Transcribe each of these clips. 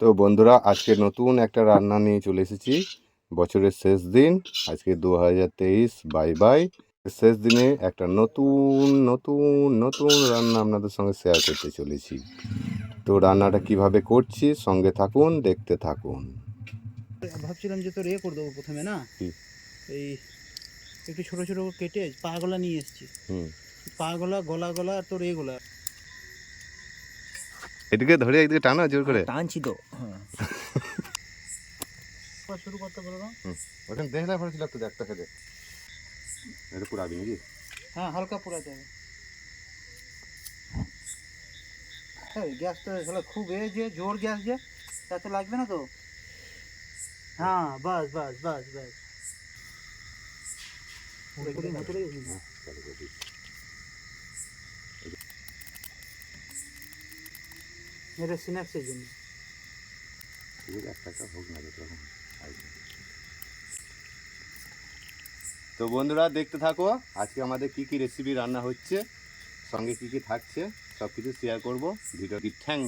তো বন্ধুরা, আজকে নতুন একটা রান্না নিয়ে চলে এসেছি। বছরের শেষ দিন, আজকে 2023 বাই বাই। শেষ দিনে একটা নতুন নতুন নতুন রান্না আপনাদের সঙ্গে শেয়ার করতে চলেছি। তো রান্নাটা কিভাবে করছি সঙ্গে থাকুন, দেখতে থাকুন। ভাবছিলাম যে তোর করে দেবো প্রথমে, না এই একটু ছোট ছোট কেটে পা গলা নিয়ে এসেছি। পা গলা, গলা গলা আর তোর এগুলা এদিকে ধরে একদিকে টানা জোর করে টানছি তো। শুরু করতে পারো না? ওখানে দেখলে পড়েছিল তো, দেখতে খেলে এটা পুরো আবি নাকি? হ্যাঁ, হালকা পোড়াতে হবে। হ্যাঁ, গ্যাস তো তাহলে খুব যে জোর গ্যাস যে তাতে লাগবে না তো। হ্যাঁ, বাস বাস বাস বাস। এটা স্ন্যাক্সের জন্য। তো বন্ধুরা, দেখতে থাকো আজকে আমাদের কি কি রেসিপি রান্না হচ্ছে, সঙ্গে কি কি থাকছে সব কিছু শেয়ার করবো। ভিডিওটি ঠ্যাং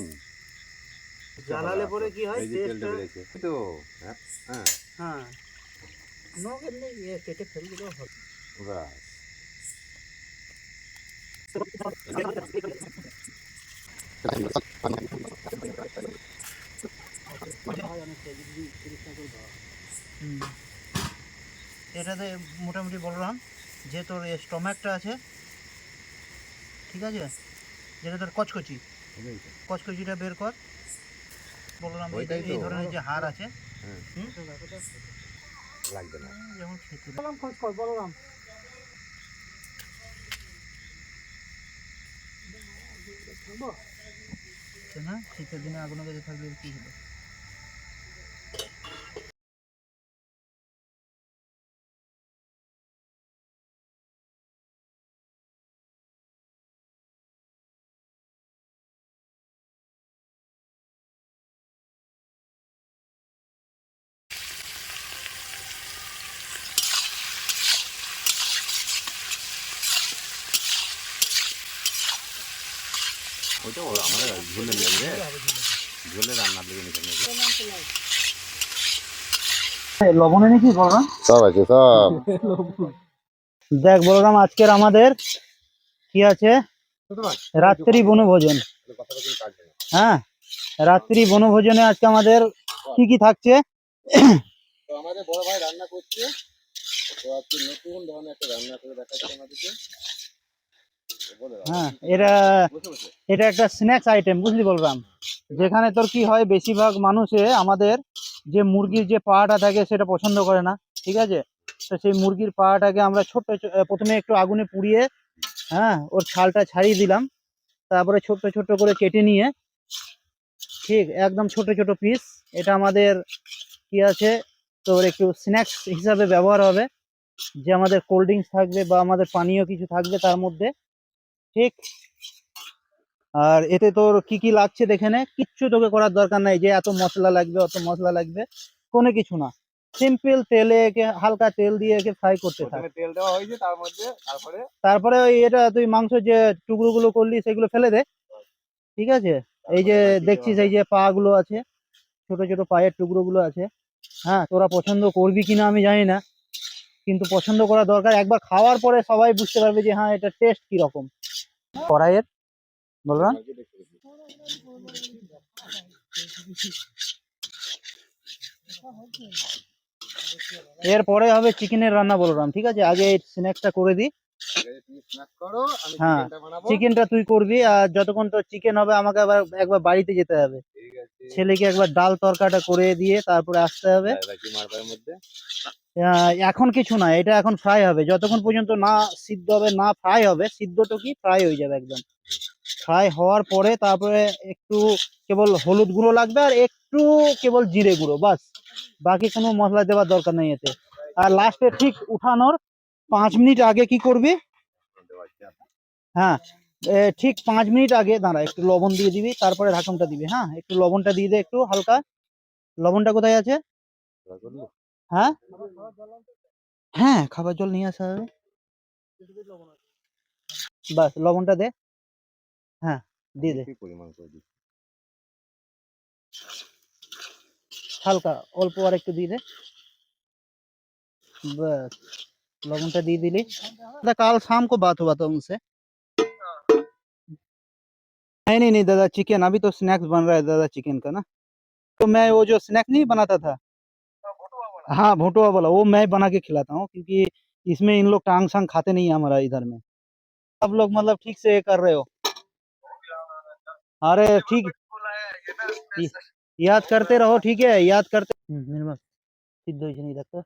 জ্বালালে পরে কি হয়, এই যে তেলটা বেড়েছে তো। হ্যাঁ হ্যাঁ হ্যাঁ, নখ এমনি কেটে ফেলে দিলেও হবে। বাস। এটাতে মোটামুটি বললাম যে তোর স্টমাকটা আছে, ঠিক আছে, যেটা তোর কচকচি কচকচিটা বের কর। বললাম এই ধরনের যে হাড় আছে লাগবে না, যেমন খেতে বললাম খোঁজ কর বললাম। না, শীতের দিনে আগুনের কাছে থাকলে কি হলো? ওইটা আমাদের ঝোলে লেগে ঝোলে রান্নার লেগে নিতে লবণে নাকি বলরাম সব আছে সব। দেখ বলরাম, আজকের আমাদের কি আছে, রাত্রি বনভোজন। হ্যাঁ, রাত্রি বনভোজনে আজকে আমাদের কি কি থাকছে। তো আমাদের বড় ভাই রান্না করছে, তো আজকে নতুন ধরনের একটা রান্না করে দেখাচ্ছে আমাদেরকে। হ্যাঁ, এটা একটা স্ন্যাক্স আইটেম, বুঝলি বলরাম। যেখানে তোর কি হয়, বেশিরভাগ মানুষে আমাদের যে মুরগির যে পাটা থাকে সেটা পছন্দ করে না, ঠিক আছে। তো সেই মুরগির পাটাকে আমরা ছোট্ট প্রথমে একটু আগুনে পুড়িয়ে, হ্যাঁ, ওর ছালটা ছাড়িয়ে দিলাম। তারপরে ছোট্ট ছোট্ট করে কেটে নিয়ে, ঠিক একদম ছোট ছোট পিস, এটা আমাদের কি আছে তোর একটু স্ন্যাক্স হিসাবে ব্যবহার হবে। যে আমাদের কোল্ড ড্রিঙ্কস থাকবে বা আমাদের পানীয় কিছু থাকবে তার মধ্যে, ঠিক। আর এতে তোর কি কি লাগছে দেখে নে, কিচ্ছু তোকে করার দরকার নাই যে এত মশলা লাগবে অত মশলা লাগবে, কোনো কিছু না। সিম্পল তেলে একে হালকা তেল দিয়ে একে ফ্রাই করতে থাক। তেল দেওয়া হয়েছে, তার মধ্যে তারপরে ওই এটা তুই মাংস যে টুকরোগুলো করলি সেগুলো ফেলে দে, ঠিক আছে। এই যে দেখছিস এই যে পা গুলো আছে, ছোট ছোট পায়ের টুকরো গুলো আছে। হ্যাঁ, তোরা পছন্দ করবি কিনা আমি জানি না, কিন্তু পছন্দ করা দরকার। একবার খাওয়ার পরে সবাই বুঝতে পারবে যে হ্যাঁ, এটা টেস্ট কিরকম কড়াইয়ের, বলরাম। এরপরে হবে চিকেনের রান্না, বলরাম, ঠিক আছে। আগে এই স্ন্যাক্সটা করে দি। হ্যাঁ, চিকেনটা তুই করবি, আর যতক্ষণ তোর চিকেন হবে আমাকে আবার একবার বাড়িতে যেতে হবে, ছেলেকে একবার ডাল তরকাটা করে দিয়ে তারপরে আসতে হবে। এখন কিছু না, এটা এখন ফ্রাই হবে, যতক্ষণ পর্যন্ত না সিদ্ধ হবে, না ফ্রাই হবে। সিদ্ধ তো কি, ফ্রাই হয়ে যাবে একদম। ফ্রাই হওয়ার পরে তারপরে একটু কেবল হলুদ গুঁড়ো লাগবে আর একটু কেবল জিরে গুঁড়ো, বাস। বাকি কোনো মশলা দেওয়ার দরকার নেই এতে। আর লাস্টে ঠিক উঠানোর 5 মিনিট আগে কি করবি, হ্যাঁ, ঠিক 5 মিনিট আগে দাঁড়া, একটু লবণ দিয়ে দিবি, তারপরে ঢাকনটা দিবি। হ্যাঁ, একটু লবণটা দিয়ে দে, একটু হালকা। লবণটা কোথায় আছে? হ্যাঁ হ্যাঁ, খাবার জল নিয়ে আসা হবে, বাস। লবণটা দে, হ্যাঁ, দিয়ে দে। হালকা অল্প আর একটু দিয়ে দে, बस लवंग दी दिली। दादा कल शाम को बात हुआ था उनसे। नहीं दादा चिकन अभी तो स्नैक्स बन रहा है दादा चिकन का ना, तो मैं वो जो स्नैक्स नहीं बनाता था, हाँ भोटुआ वाला वो मैं बना के खिलाता हूँ, क्योंकि इसमें इन लोग टांग सांग खाते नहीं है हमारा इधर में। सब लोग मतलब ठीक से कर रहे हो। अरे ठीक, याद करते रहो, ठीक है याद करते। निर्मल सिद्ध नहीं रखो।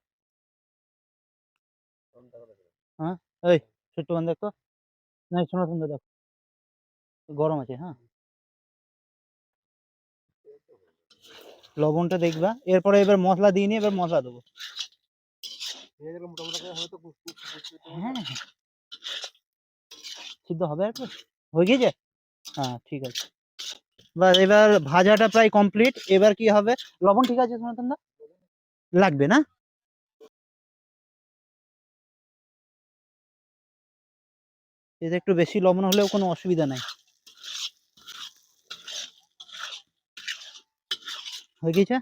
हाँ এই ছোট্ট বান দেখো, না শোনো সুন্দর দেখো, গরম আছে। হ্যাঁ লবণটা দেখবা, এরপরে এবার মশলা দিয়ে নিয়ে এবার মশলা দেবো। হ্যাঁ সিদ্ধ হবে একটু, হয়ে গিয়েছে। হ্যাঁ ঠিক আছে, বাস এবার ভাজাটা প্রায় কমপ্লিট। এবার কি হবে, লবণ ঠিক আছে সনাতন দা, লাগবে না? এতে একটু বেশি লবণ হলেও কোনো অসুবিধা নাই। হয়ে গেছে,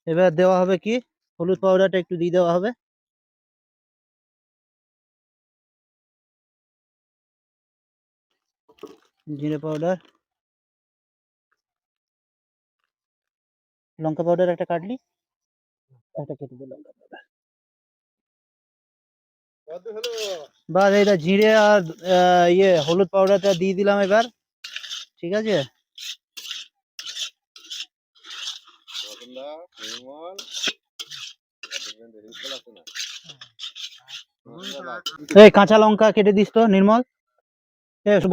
এবার দেওয়া হবে কি, হলুদ পাউডারটা একটু দিয়ে দেওয়া হবে, জিরে পাউডার, লঙ্কা পাউডার একটা কাটলি, একটা কেটে দে লঙ্কা পাউডার। বাস এইটা জিরে আর ইয়ে হলুদ পাউডারটা দিয়ে দিলাম এবার, ঠিক আছে। এই কাঁচা লঙ্কা কেটে দিস তো নির্মল,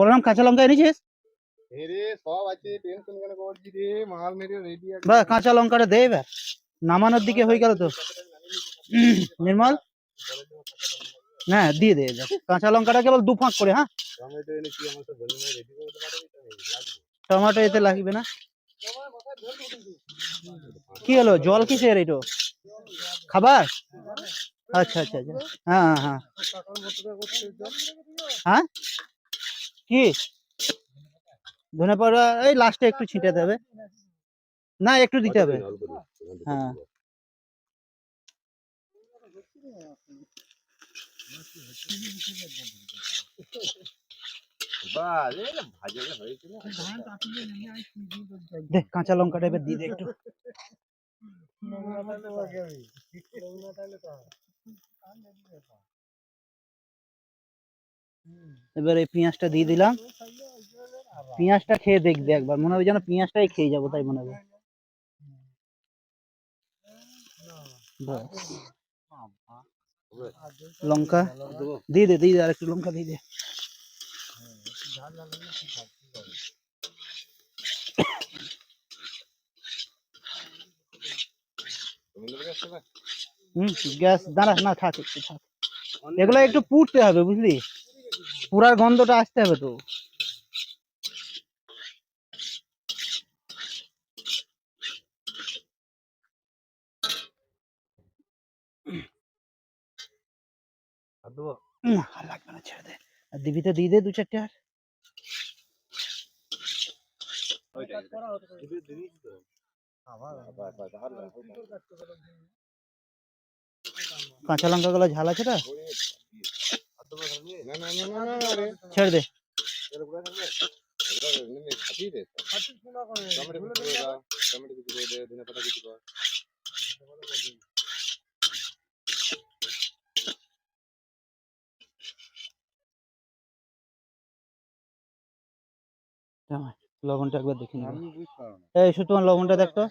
বললাম কাঁচা লঙ্কা এনেছিস, বা কাঁচা লঙ্কাটা দে এবার, নামানোর দিকে হয়ে গেল তো নির্মল। হ্যাঁ দিয়ে দে এবার, কাঁচা লঙ্কাটা কেবল দু ফাঁক করে। হ্যাঁ টমেটো এতে লাগবে না। কি হলো জল কিসের এইটো, খাবার? আচ্ছা আচ্ছা আচ্ছা, হ্যাঁ হ্যাঁ হ্যাঁ কি ধনে পাউডার এই লাস্টে একটু ছিটে দেবে, না একটু দিতে হবে। হ্যাঁ দেখ কাঁচা লঙ্কাটা এবার দিয়ে দে একটু, এবার এই পেঁয়াজটা দিয়ে দিলাম। পেঁয়াজটা খেয়ে দেখবে একবার, মনে হবে যেন পেঁয়াজটাই খেয়ে যাবো তাই মনে হবে। লঙ্কা দিয়ে দে আর একটু লঙ্কা দিয়ে দে। গ্যাস দাঁড়া না, থাক একটু থাক, এগুলো একটু পুড়তে হবে বুঝলি, পুরার গন্ধটা আসতে হবে তো। আর লাগবে না, ছেড়ে দে, আর দিবি তো দিয়ে দে দু চারটে আর। কাঁচা লঙ্কা গুলো ঝাল আছে তা ছেড়ে দে। লবণটা একবার দেখে নিবি, এই শুধু তোমার লবণটা দেখতো।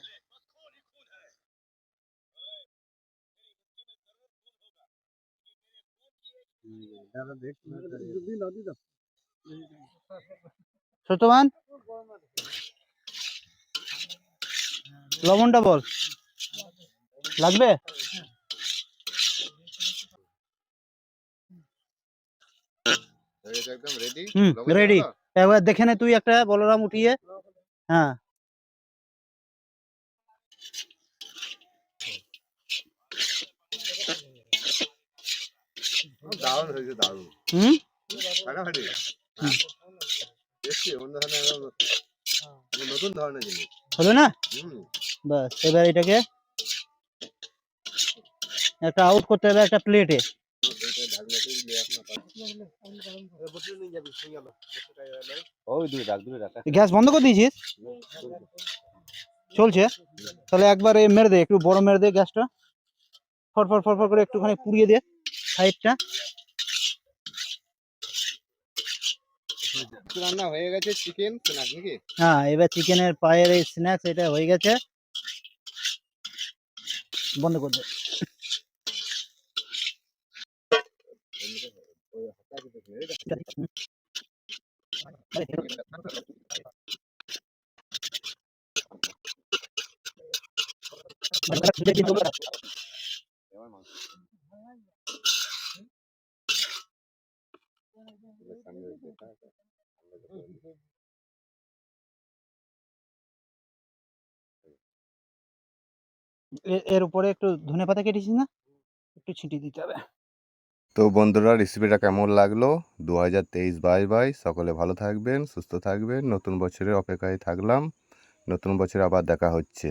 সত্যবান লবণটা বল লাগবে। রেডি, একবার দেখে নে তুই একটা বলরাম উঠিয়ে। হ্যাঁ দারুণ হয়েছে, দারুণ। নতুন ধরনের জিনিস। হলো না? বাস এবার এটাকে একটা আউট করতে হবে একটা প্লেটে। গ্যাস বন্ধ করে দিয়েছিস? চলছে? তাহলে একবার মেরে দে, একটু বড় মেরে দে গ্যাসটা, ফটফট ফটফট করে একটুখানি পুড়িয়ে দে সাইডটা। রান্না হয়ে গেছে চিকেন নাকি? হ্যাঁ, এবার চিকেনের পায়ের এই স্ন্যাক্স এটা হয়ে গেছে। বন্ধ করে দে। এর উপরে একটু ধনেপাতা কেটেছিস না, একটু ছিটিয়ে দিতে হবে। তো বন্ধুরা, রেসিপিটা কেমন লাগলো? 2023 বাই বাই। সকলে ভালো থাকবেন, সুস্থ থাকবেন। নতুন বছরের অপেক্ষায় থাকলাম। নতুন বছরে আবার দেখা হচ্ছে।